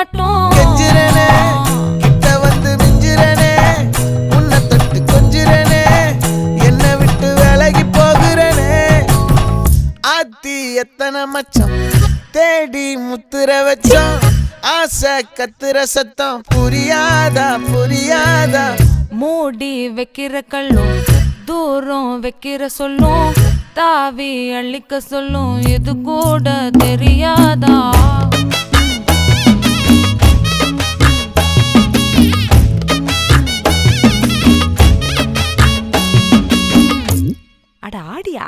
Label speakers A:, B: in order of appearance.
A: மாட்டோம்.
B: கெஞ்சிரனே கிட்ட வந்து மிஞ்சிரனே உன்னை தொட்டு கொஞ்சிரனே என்ன விட்டு விலகி போகிறனே. ஆத்தி எத்தனை மச்சம் தேடி முத்துற வச்சோம் ஆசை கத்துற சத்தம் புரியாதா புரியாதா.
A: மூடி வைக்கிற கல்லும் தூரம் வைக்கிற சொல்லும் தாவி அள்ளிக்க சொல்லும் இது கூட தெரியாதா. அட ஆடியா.